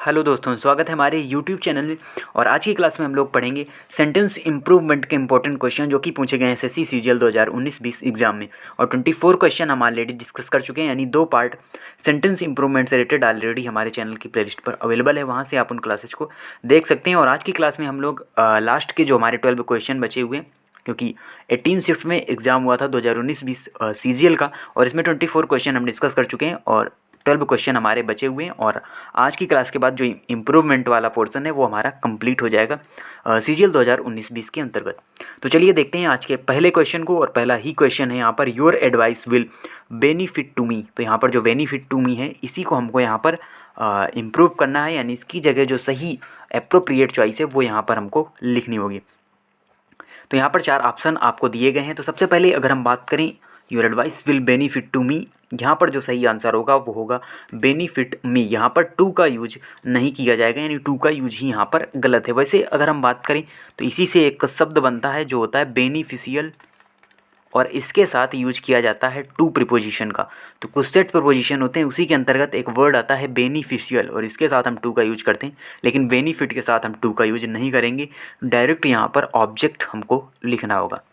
Hello दोस्तों, स्वागत है हमारे यूट्यूब चैनल में। और आज की क्लास में हम लोग पढ़ेंगे सेंटेंस इम्प्रूवमेंट के इंपॉर्टेंट क्वेश्चन जो कि पूछे गए हैं एसएससी सीजीएल 2019-20 एग्जाम में। और 24 क्वेश्चन हम ऑलरेडी डिस्कस कर चुके हैं, यानी 2 पार्ट सेंटेंस इंप्रूवमेंट से रिलेटेड ऑलरेडी हमारे चैनल की प्लेलिस्ट पर अवेलेबल है, वहाँ से आप उन क्लासेस को देख सकते हैं। और आज की क्लास में हम लोग लास्ट के जो हमारे 12 क्वेश्चन बचे हुए हैं, क्योंकि 18 शिफ्ट में एग्जाम हुआ था 2019-20 सीजीएल का, और इसमें 24 क्वेश्चन हम डिस्कस कर चुके हैं और 12 क्वेश्चन हमारे बचे हुए हैं। और आज की क्लास के बाद जो इम्प्रूवमेंट वाला पोर्शन है वो हमारा कंप्लीट हो जाएगा सीजीएल 2019-20 के अंतर्गत। तो चलिए देखते हैं आज के पहले क्वेश्चन को। और पहला ही क्वेश्चन है यहाँ पर, your advice will benefit to me. तो यहाँ पर जो बेनिफिट टू मी है इसी को हमको यहाँ पर इम्प्रूव करना है, यानी इसकी जगह जो सही एप्रोप्रिएट चॉइस है वो यहाँ पर हमको लिखनी होगी। तो यहाँ पर 4 ऑप्शन आपको दिए गए हैं। तो सबसे पहले अगर हम बात करें your advice will benefit to me, यहाँ पर जो सही आंसर होगा वो होगा बेनिफिट मी। यहाँ पर टू का यूज नहीं किया जाएगा, यानी टू का यूज ही यहाँ पर गलत है। वैसे अगर हम बात करें तो इसी से एक शब्द बनता है जो होता है बेनिफिशियल, और इसके साथ यूज किया जाता है टू प्रीपोजिशन का। तो कुछ सेट प्रीपोजिशन होते हैं, उसी के अंतर्गत एक वर्ड आता है बेनिफिशियल, और इसके साथ हम टू का यूज करते हैं। लेकिन बेनिफिट के साथ हम टू का यूज नहीं करेंगे, डायरेक्ट यहाँ पर ऑब्जेक्ट हमको लिखना होगा।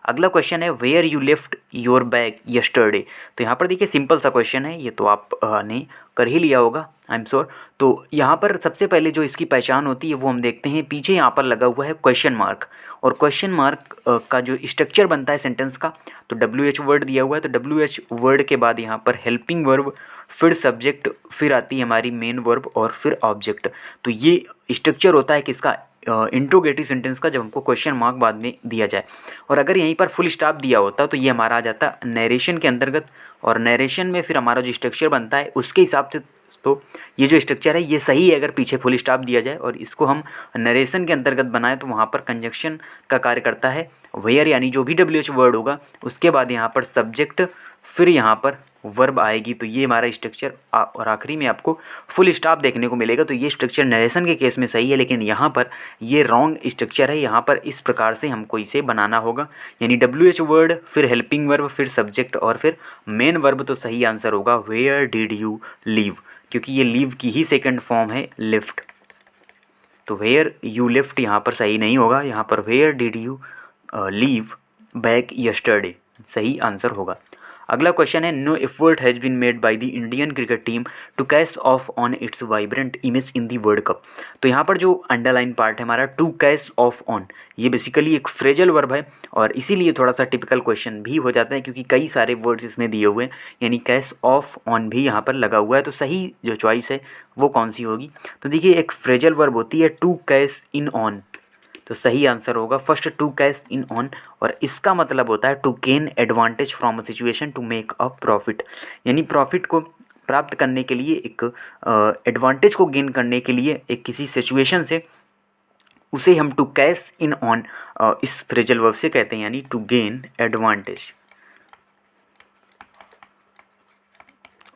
अगला क्वेश्चन है where you left your bag yesterday. तो यहाँ पर देखिए सिंपल सा क्वेश्चन है, ये तो आप ने कर ही लिया होगा, आई एम श्योर। तो यहाँ पर सबसे पहले जो इसकी पहचान होती है वो हम देखते हैं, पीछे यहाँ पर लगा हुआ है क्वेश्चन मार्क। और क्वेश्चन मार्क का जो स्ट्रक्चर बनता है सेंटेंस का, तो WH वर्ड दिया हुआ है, तो WH वर्ड के बाद यहाँ पर हेल्पिंग वर्ब, फिर सब्जेक्ट, फिर आती है हमारी मेन वर्ब और फिर ऑब्जेक्ट। तो ये स्ट्रक्चर होता है किसका, इंट्रोगेटिव सेंटेंस का, जब हमको क्वेश्चन मार्क बाद में दिया जाए। और अगर यहीं पर फुल स्टॉप दिया होता तो ये हमारा आ जाता नरेशन के अंतर्गत, और नरेशन में फिर हमारा जो स्ट्रक्चर बनता है उसके हिसाब से। तो ये जो स्ट्रक्चर है ये सही है अगर पीछे फुल स्टॉप दिया जाए और इसको हम नरेशन के अंतर्गत बनाएं, तो वहाँ पर कंजक्शन का कार्य करता है वेयर, यानी जो भी WH वर्ड होगा उसके बाद यहाँ पर सब्जेक्ट, फिर यहाँ पर वर्ब आएगी। तो ये हमारा स्ट्रक्चर, और आखिरी में आपको फुल स्टॉप देखने को मिलेगा। तो ये स्ट्रक्चर नरेशन के केस में सही है, लेकिन यहाँ पर ये रॉन्ग स्ट्रक्चर है। यहाँ पर इस प्रकार से हमको इसे बनाना होगा, यानी WH वर्ड, फिर हेल्पिंग वर्ब, फिर सब्जेक्ट और फिर मेन वर्ब। तो सही आंसर होगा वेयर डिड यू लीव, क्योंकि ये लीव की ही सेकंड फॉर्म है लिफ्ट। तो वेयर यू लिफ्ट यहाँ पर सही नहीं होगा, यहाँ पर where did you leave bag yesterday सही आंसर होगा। अगला क्वेश्चन है no effort has been made by the Indian cricket team to cash off on its vibrant image in the world cup. तो यहाँ पर जो अंडरलाइन पार्ट है हमारा टू कैश ऑफ ऑन, ये बेसिकली एक फ्रेजल वर्ब है, और इसीलिए थोड़ा सा टिपिकल क्वेश्चन भी हो जाता है, क्योंकि कई सारे वर्ड्स इसमें दिए हुए हैं, यानी कैश ऑफ ऑन भी यहाँ पर लगा हुआ है। तो सही जो चॉइस है वो कौन सी होगी, तो देखिए एक फ्रेजल वर्ब होती है टू कैश इन ऑन, तो सही आंसर होगा first to cash in on. और इसका मतलब होता है to gain advantage from a situation to make a profit, यानी प्रॉफिट को प्राप्त करने के लिए, एक एडवांटेज को गेन करने के लिए एक किसी सिचुएशन से, उसे हम टू कैश इन ऑन इस फ्रेजल वर्ब से कहते हैं, यानी टू गेन एडवांटेज।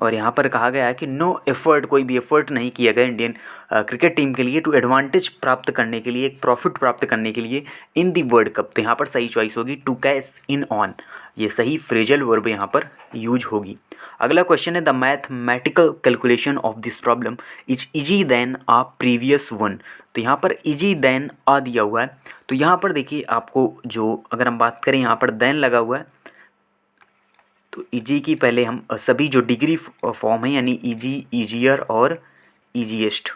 और यहाँ पर कहा गया है कि नो एफर्ट, कोई भी एफर्ट नहीं किया गया इंडियन क्रिकेट टीम के लिए टू एडवांटेज प्राप्त करने के लिए, एक प्रॉफिट प्राप्त करने के लिए इन दी वर्ल्ड कप। तो यहाँ पर सही चॉइस होगी टू कैश इन ऑन, ये सही फ्रेजल वर्ब यहाँ पर यूज होगी। अगला क्वेश्चन है the mathematical calculation of this problem is easy then a previous one. तो यहाँ पर इजी देन आ दिया हुआ है। तो यहाँ पर देखिए आपको जो, अगर हम बात करें यहाँ पर देन लगा हुआ है, तो ईजी की पहले हम सभी जो डिग्री फॉर्म है, यानी ईजी, ईजियर और ईजीएस्ट,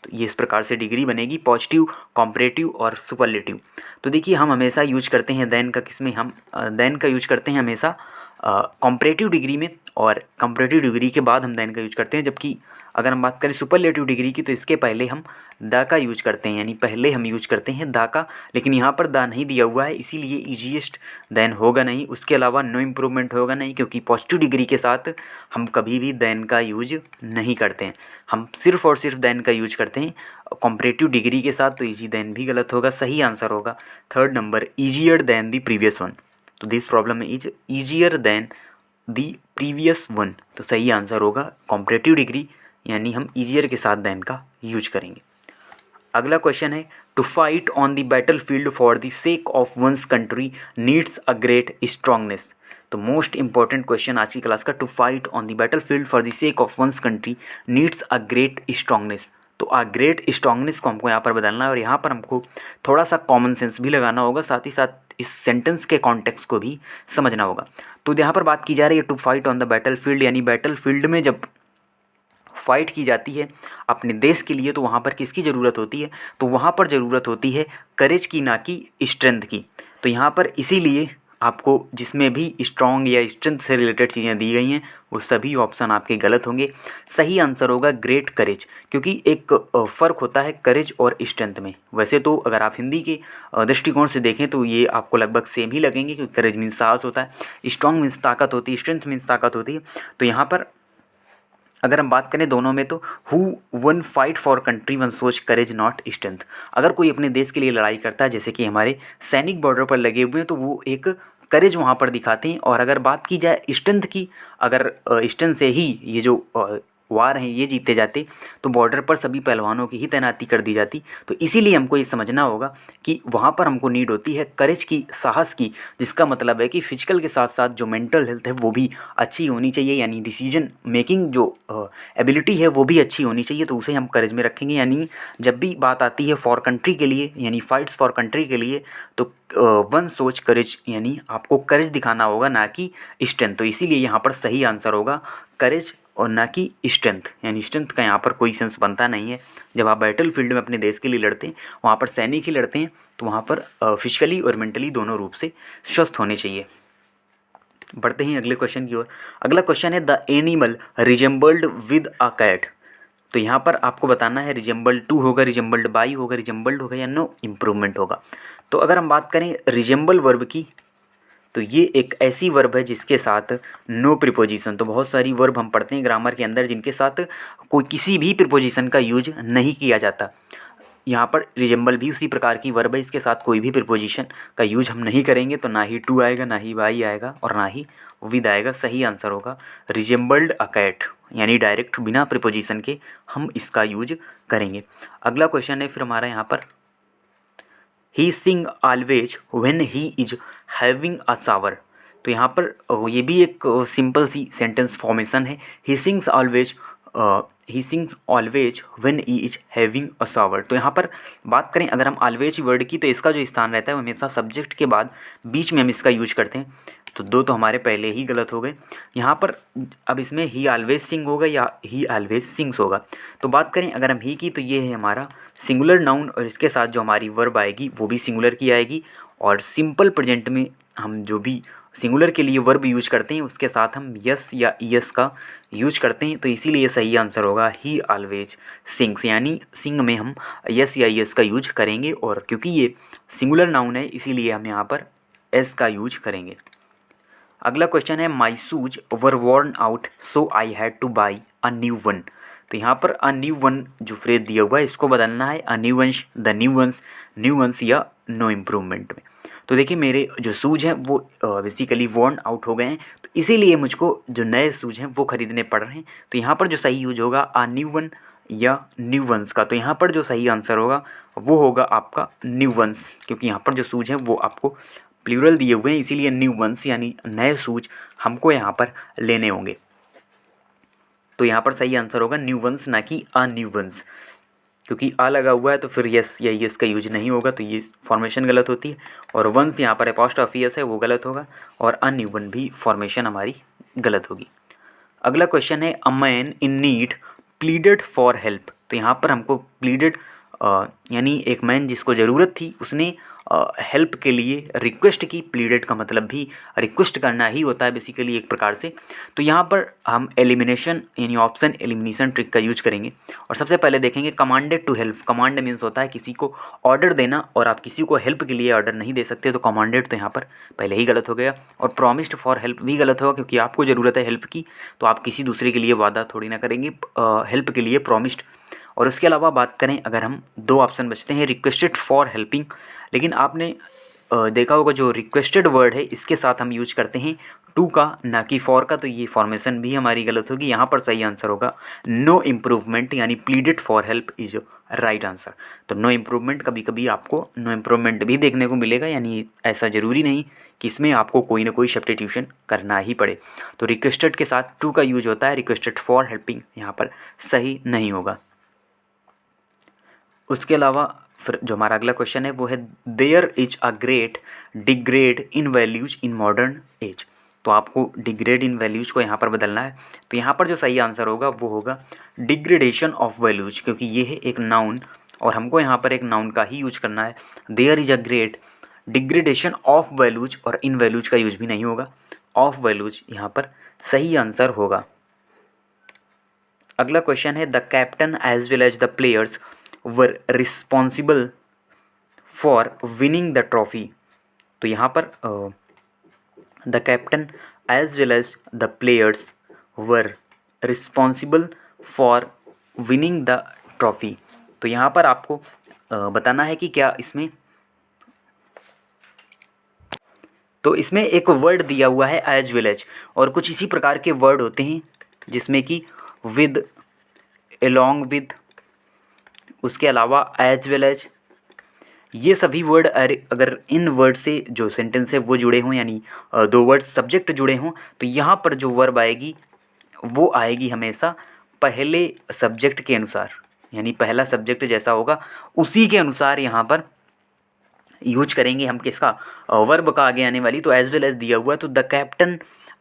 तो ये इस प्रकार से डिग्री बनेगी, पॉजिटिव, कॉम्परेटिव और सुपरलेटिव। तो देखिए हम हमेशा यूज करते हैं देन का, किस में हम देन का यूज करते हैं हमेशा कॉम्परेटिव डिग्री में, और कॉम्परेटिव डिग्री के बाद हम देन का यूज करते हैं। जबकि अगर हम बात करें सुपरलेटिव डिग्री की, तो इसके पहले हम द का यूज करते हैं, यानी पहले हम यूज करते हैं द का। लेकिन यहाँ पर द नहीं दिया हुआ है, इसीलिए ईजीएस्ट देन होगा नहीं। उसके अलावा नो इम्प्रूवमेंट होगा नहीं, क्योंकि पॉजिटिव डिग्री के साथ हम कभी भी देन का यूज नहीं करते हैं, हम सिर्फ और सिर्फ देन का यूज करते हैं कॉम्परेटिव डिग्री के साथ। तो ईजी देन भी गलत होगा, सही आंसर होगा third number easier than the previous one. तो this problem is easier than the previous one, तो सही आंसर होगा कॉम्परेटिव डिग्री, यानी हम ईजियर के साथ देन का यूज करेंगे। अगला क्वेश्चन है to fight on the battle field for the sake of one's country needs a great strongness. तो मोस्ट इंपॉर्टेंट क्वेश्चन आज की क्लास का, to fight on the battle field for the sake of one's country needs a great strongness. तो a great strongness को हमको यहाँ पर बदलना है और यहाँ पर हमको थोड़ा सा कॉमन सेंस भी लगाना होगा, साथ ही साथ इस सेंटेंस के कॉन्टेक्स्ट को भी समझना होगा। तो यहाँ पर बात की जा रही है to fight on the battle field, यानी बैटल फील्ड में जब फाइट की जाती है अपने देश के लिए तो वहाँ पर किसकी ज़रूरत होती है, तो वहाँ पर ज़रूरत होती है करेज की, ना कि स्ट्रेंथ की। तो यहाँ पर इसीलिए आपको जिसमें भी स्ट्रॉन्ग या स्ट्रेंथ से रिलेटेड चीज़ें दी गई हैं वो सभी ऑप्शन आपके गलत होंगे। सही आंसर होगा ग्रेट करेज, क्योंकि एक फ़र्क होता है करेज और स्ट्रेंथ में। वैसे तो अगर आप हिंदी के दृष्टिकोण से देखें तो ये आपको लगभग सेम ही लगेंगे, क्योंकि करेज मीन्स साहस होता है, स्ट्रॉन्ग मीन्स ताकत होती है, स्ट्रेंथ मीन्स ताकत होती है। तो यहाँ पर अगर हम बात करें दोनों में तो who one fight for country one सोच करेज नॉट स्ट्रेंथ। अगर कोई अपने देश के लिए लड़ाई करता है, जैसे कि हमारे सैनिक बॉर्डर पर लगे हुए हैं, तो वो एक करेज वहाँ पर दिखाते हैं। और अगर बात की जाए स्ट्रेंथ की, अगर स्ट्रेंथ से ही ये जो वार हैं ये जीते जाते तो बॉर्डर पर सभी पहलवानों की ही तैनाती कर दी जाती। तो इसीलिए हमको ये समझना होगा कि वहाँ पर हमको नीड होती है करेज की, साहस की, जिसका मतलब है कि फिजिकल के साथ साथ जो मेंटल हेल्थ है वो भी अच्छी होनी चाहिए, यानी डिसीजन मेकिंग जो एबिलिटी है वो भी अच्छी होनी चाहिए। तो उसे हम करेज में रखेंगे। यानी जब भी बात आती है फॉर कंट्री के लिए, यानी फाइट्स फॉर कंट्री के लिए, तो वन सोच करेज, यानी आपको करेज दिखाना होगा, ना कि स्ट्रेंथ। तो इसीलिए यहाँ पर सही आंसर होगा करेज और ना कि स्ट्रेंथ। यानी स्ट्रेंथ का यहाँ पर कोई सेंस बनता नहीं है। जब आप बैटल फील्ड में अपने देश के लिए लड़ते हैं, वहाँ पर सैनिक ही लड़ते हैं, तो वहाँ पर फिजिकली और मेंटली दोनों रूप से स्वस्थ होने चाहिए। बढ़ते हैं अगले क्वेश्चन की ओर। अगला क्वेश्चन है the animal resembled with a cat. तो यहाँ पर आपको बताना है रिजेंबल्ड टू होगा, रिजेंबल्ड बाई होगा, रिजेंबल्ड होगा या नो इम्प्रूवमेंट होगा। तो अगर हम बात करें रिजेंबल वर्ब की, तो ये एक ऐसी वर्ब है जिसके साथ नो प्रिपोजिशन, तो बहुत सारी वर्ब हम पढ़ते हैं ग्रामर के अंदर जिनके साथ कोई किसी भी प्रिपोजिशन का यूज नहीं किया जाता। यहाँ पर रिजेंबल भी उसी प्रकार की वर्ब है, इसके साथ कोई भी प्रिपोजिशन का यूज हम नहीं करेंगे। तो ना ही टू आएगा, ना ही बाई आएगा और ना ही विद आएगा। सही आंसर होगा रिजेंबल्ड अ कैट, यानी डायरेक्ट बिना प्रिपोजिशन के हम इसका यूज करेंगे। अगला क्वेश्चन है फिर हमारा यहाँ पर he sing always when he is having a shower. तो यहाँ पर ये भी एक सिंपल सी सेंटेंस फॉर्मेशन है। He sings always when he is having a shower. तो यहाँ पर बात करें अगर हम ऑलवेज वर्ड की, तो इसका जो स्थान रहता है वो हमेशा सब्जेक्ट के बाद बीच में हम इसका यूज करते हैं। तो दो तो हमारे पहले ही गलत हो गए यहाँ पर। अब इसमें ही ऑलवेज सिंग होगा या ही ऑलवेज सिंग्स होगा। तो बात करें अगर हम ही की, तो ये है हमारा सिंगुलर नाउन और इसके साथ जो हमारी वर्ब आएगी वो भी सिंगुलर की आएगी। और सिंपल प्रेजेंट में हम जो भी सिंगुलर के लिए वर्ब यूज करते हैं उसके साथ हम यस या ईएस का यूज करते हैं। तो इसीलिए सही आंसर होगा ही ऑलवेज सिंग्स, यानी सिंग में हम यस या ईएस का यूज करेंगे। और क्योंकि ये सिंगुलर नाउन है इसीलिए हम यहाँ पर एस का यूज करेंगे। अगला क्वेश्चन है my shoes were worn out so I had two by a new one. तो यहाँ पर अ न्यू वन जो फ्रेज दिया हुआ है इसको बदलना है a new ones, the new ones या नो इम्प्रूवमेंट में। तो देखिए मेरे जो शूज़ हैं वो बेसिकली वॉर्न आउट हो गए हैं, तो इसीलिए मुझको जो नए शूज़ हैं वो ख़रीदने पड़ रहे हैं। तो यहाँ पर जो सही यूज होगा अ न्यू वन या न्यू वंस का। तो यहाँ पर जो सही आंसर होगा वो होगा आपका न्यू वंस, क्योंकि यहाँ पर जो शूज़ हैं वो आपको प्लूरल दिए हुए हैं, इसीलिए न्यू वंस यानी नए शूज हमको यहाँ पर लेने होंगे। तो यहाँ पर सही आंसर होगा न्यू वंस, ना कि अ न्यू वंस, क्योंकि आ लगा हुआ है तो फिर यस या यस का यूज नहीं होगा, तो ये फॉर्मेशन गलत होती है। और वंस यहाँ पर अपॉस्ट्रोफी यस है वो गलत होगा, और अ न्यू वन भी फॉर्मेशन हमारी गलत होगी। अगला क्वेश्चन है a man in need pleaded for help. तो यहाँ पर हमको प्लीडेड यानी एक मैन जिसको ज़रूरत थी उसने हेल्प के लिए रिक्वेस्ट की। प्लीडेड का मतलब भी रिक्वेस्ट करना ही होता है बेसिकली एक प्रकार से। तो यहाँ पर हम एलिमिनेशन यानी ऑप्शन एलिमिनेशन ट्रिक का यूज करेंगे और सबसे पहले देखेंगे commanded to help. Command means होता है किसी को ऑर्डर देना, और आप किसी को हेल्प के लिए ऑर्डर नहीं दे सकते, तो कमांडेड तो यहाँ पर पहले ही गलत हो गया। और प्रॉमिस्ड फॉर हेल्प भी गलत होगा, क्योंकि आपको ज़रूरत है हेल्प की, तो आप किसी दूसरे के लिए वादा थोड़ी ना करेंगे हेल्प के लिए प्रॉमिस्ड। और उसके अलावा बात करें अगर हम दो ऑप्शन बचते हैं रिक्वेस्टेड फॉर हेल्पिंग, लेकिन आपने देखा होगा जो रिक्वेस्टेड वर्ड है इसके साथ हम यूज करते हैं टू का, ना कि फॉर का, तो ये फॉर्मेशन भी हमारी गलत होगी। यहाँ पर सही आंसर होगा नो इम्प्रूवमेंट, यानी pleaded for help is right answer. तो नो इम्प्रूवमेंट, कभी कभी आपको नो इम्प्रूवमेंट भी देखने को मिलेगा, यानी ऐसा ज़रूरी नहीं कि इसमें आपको कोई ना कोई सब्स्टिट्यूशन करना ही पड़े। तो रिक्वेस्टेड के साथ टू का यूज होता है, रिक्वेस्टेड फॉर हेल्पिंग यहाँ पर सही नहीं होगा। उसके अलावा फिर जो हमारा अगला क्वेश्चन है वो है there is a great degrade in values in modern age. तो आपको डिग्रेड इन वैल्यूज को यहाँ पर बदलना है। तो यहाँ पर जो सही आंसर होगा वो होगा डिग्रेडेशन ऑफ वैल्यूज, क्योंकि ये है एक नाउन और हमको यहाँ पर एक नाउन का ही यूज करना है। There is a great degradation of values, और इन वैल्यूज का यूज भी नहीं होगा, ऑफ वैल्यूज यहाँ पर सही आंसर होगा। अगला क्वेश्चन है the captain as well as the players were responsible for winning the trophy. तो यहाँ पर the captain as well as the players were responsible for winning the trophy. तो यहाँ पर आपको बताना है कि क्या इसमें, तो इसमें एक वर्ड दिया हुआ है एज वेल एज, और कुछ इसी प्रकार के वर्ड होते हैं जिसमें कि विद, एलोंग विद, उसके अलावा एज वेल एज, ये सभी वर्ड अगर इन वर्ड से जो सेंटेंस है वो जुड़े हों, यानी दो वर्ड सब्जेक्ट जुड़े हों, तो यहाँ पर जो वर्ब आएगी वो आएगी हमेशा पहले सब्जेक्ट के अनुसार, यानी पहला सब्जेक्ट जैसा होगा उसी के अनुसार यहाँ पर यूज करेंगे हम किसका, वर्ब का आगे आने वाली। तो एज वेल एज दिया हुआ है तो the captain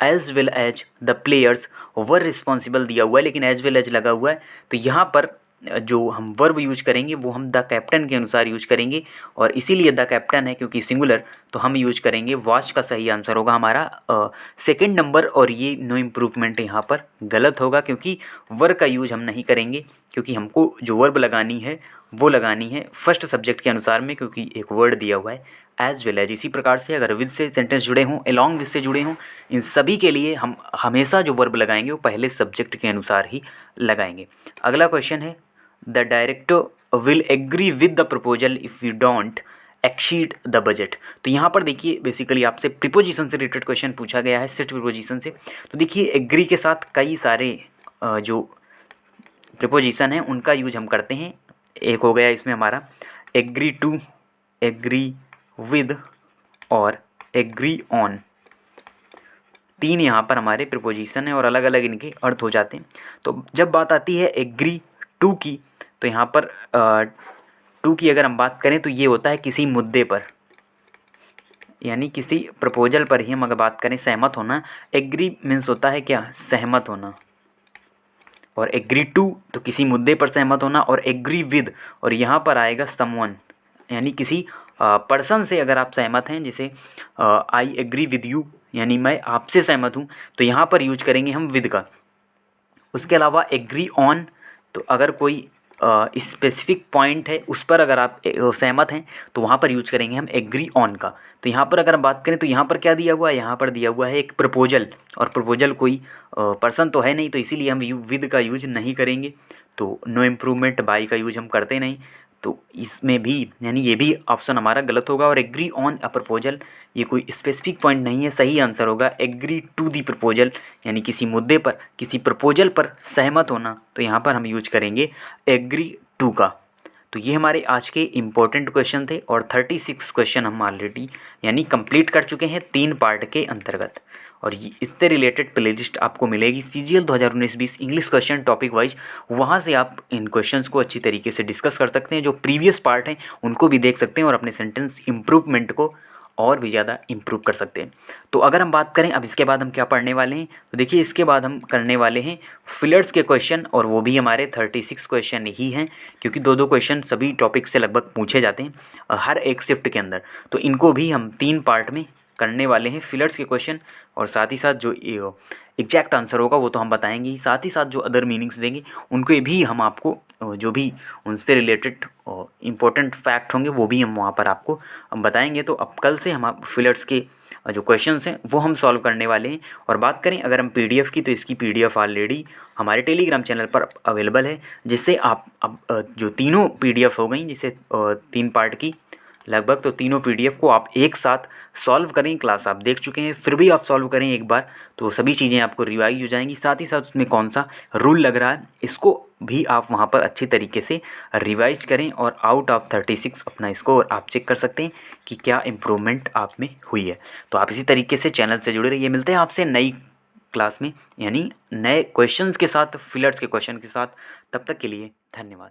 as well as the players were responsible दिया हुआ है, लेकिन एज वेल एज लगा हुआ है, तो यहाँ पर जो हम वर्ब यूज करेंगे वो हम द कैप्टन के अनुसार यूज करेंगे, और इसीलिए द कैप्टन है क्योंकि सिंगुलर, तो हम यूज करेंगे वॉच का सही आंसर होगा हमारा सेकंड नंबर। और ये नो इम्प्रूवमेंट यहाँ पर गलत होगा क्योंकि वर्ब का यूज हम नहीं करेंगे, क्योंकि हमको जो वर्ब लगानी है वो लगानी है फर्स्ट सब्जेक्ट के अनुसार में, क्योंकि एक वर्ड दिया हुआ है एज वेल एज। इसी प्रकार से अगर विद से सेंटेंस जुड़े हों, एलॉन्ग विद से जुड़े हों, इन सभी के लिए हम हमेशा जो वर्ब लगाएंगे वो पहले सब्जेक्ट के अनुसार ही लगाएंगे। अगला क्वेश्चन है the director will agree with the proposal if you don't exceed the budget. तो यहाँ पर देखिए बेसिकली आपसे प्रीपोजिशन से रिलेटेड क्वेश्चन पूछा गया है, सेट प्रीपोजिशन से। तो देखिए एग्री के साथ कई सारे जो प्रीपोजिशन हैं उनका यूज हम करते हैं। एक हो गया इसमें हमारा एग्री टू, एग्री विद और एग्री ऑन, तीन यहाँ पर हमारे प्रीपोजिशन हैं और अलग अलग इनके अर्थ हो जाते हैं। तो जब बात आती है एग्री टू की, तो यहाँ पर टू की अगर हम बात करें तो ये होता है किसी मुद्दे पर, यानी किसी प्रपोजल पर ही हम अगर बात करें सहमत होना। एग्री मीन्स होता है क्या, सहमत होना, और एग्री टू तो किसी मुद्दे पर सहमत होना, और एग्री विद और यहाँ पर आएगा समवन, यानी किसी पर्सन से अगर आप सहमत हैं, जैसे आई एग्री विद यू, यानी मैं आपसे सहमत हूँ, तो यहाँ पर यूज करेंगे हम विद का। उसके अलावा एग्री ऑन, तो अगर कोई स्पेसिफिक पॉइंट है उस पर अगर आप सहमत हैं तो वहाँ पर यूज करेंगे हम एग्री ऑन का। तो यहाँ पर अगर हम बात करें तो यहाँ पर क्या दिया हुआ है, यहाँ पर दिया हुआ है एक प्रपोजल, और प्रपोजल कोई पर्सन तो है नहीं, तो इसीलिए हम विद का यूज नहीं करेंगे। तो नो इम्प्रूवमेंट बाई का यूज हम करते नहीं, तो इसमें भी यानी ये भी ऑप्शन हमारा गलत होगा। और एग्री ऑन अ प्रपोजल ये कोई स्पेसिफिक पॉइंट नहीं है, सही आंसर होगा एग्री टू दी प्रपोजल, यानी किसी मुद्दे पर किसी प्रपोजल पर सहमत होना, तो यहाँ पर हम यूज करेंगे एग्री टू का। तो ये हमारे आज के इम्पोर्टेंट क्वेश्चन थे और 36 क्वेश्चन हम ऑलरेडी यानी कंप्लीट कर चुके हैं 3 पार्ट के अंतर्गत। और इससे रिलेटेड प्लेलिस्ट आपको मिलेगी CGL 2019-20 English question topic wise, वहाँ से आप इन क्वेश्चंस को अच्छी तरीके से डिस्कस कर सकते हैं। जो प्रीवियस पार्ट हैं उनको भी देख सकते हैं और अपने सेंटेंस इम्प्रूवमेंट को और भी ज़्यादा इम्प्रूव कर सकते हैं। तो अगर हम बात करें अब इसके बाद हम क्या पढ़ने वाले हैं, तो देखिए इसके बाद हम करने वाले हैं फिलर्स के क्वेश्चन, और वो भी हमारे 36 क्वेश्चन ही हैं, क्योंकि 2-2 क्वेश्चन सभी टॉपिक से लगभग पूछे जाते हैं हर एक शिफ्ट के अंदर। तो इनको भी हम 3 पार्ट में करने वाले हैं फिलर्स के क्वेश्चन, और साथ ही साथ जो एग्जैक्ट आंसर होगा वो तो हम बताएंगे ही, साथ ही साथ जो अदर मीनिंग्स देंगे उनको भी हम आपको जो भी उनसे रिलेटेड इम्पोर्टेंट फैक्ट होंगे वो भी हम वहाँ पर आपको बताएंगे। तो अब कल से हम फिलर्स के जो क्वेश्चंस हैं वो हम सॉल्व करने वाले हैं। और बात करें अगर हम PDF की, तो इसकी PDF ऑलरेडी हमारे टेलीग्राम चैनल पर अवेलेबल है, जिससे आप अब जो तीनों PDF हो गई, जिसे 3 पार्ट की लगभग, तो तीनों PDF को आप एक साथ सॉल्व करें। क्लास आप देख चुके हैं, फिर भी आप सॉल्व करें एक बार, तो सभी चीज़ें आपको रिवाइज हो जाएंगी। साथ ही साथ उसमें कौन सा रूल लग रहा है इसको भी आप वहाँ पर अच्छी तरीके से रिवाइज करें, और आउट ऑफ 36 अपना स्कोर आप चेक कर सकते हैं कि क्या इम्प्रूवमेंट आप में हुई है। तो आप इसी तरीके से चैनल से जुड़े रहिए। मिलते हैं आपसे नई क्लास में, यानी नए क्वेश्चंस के साथ, फिलर्स के क्वेश्चन के साथ। तब तक के लिए धन्यवाद।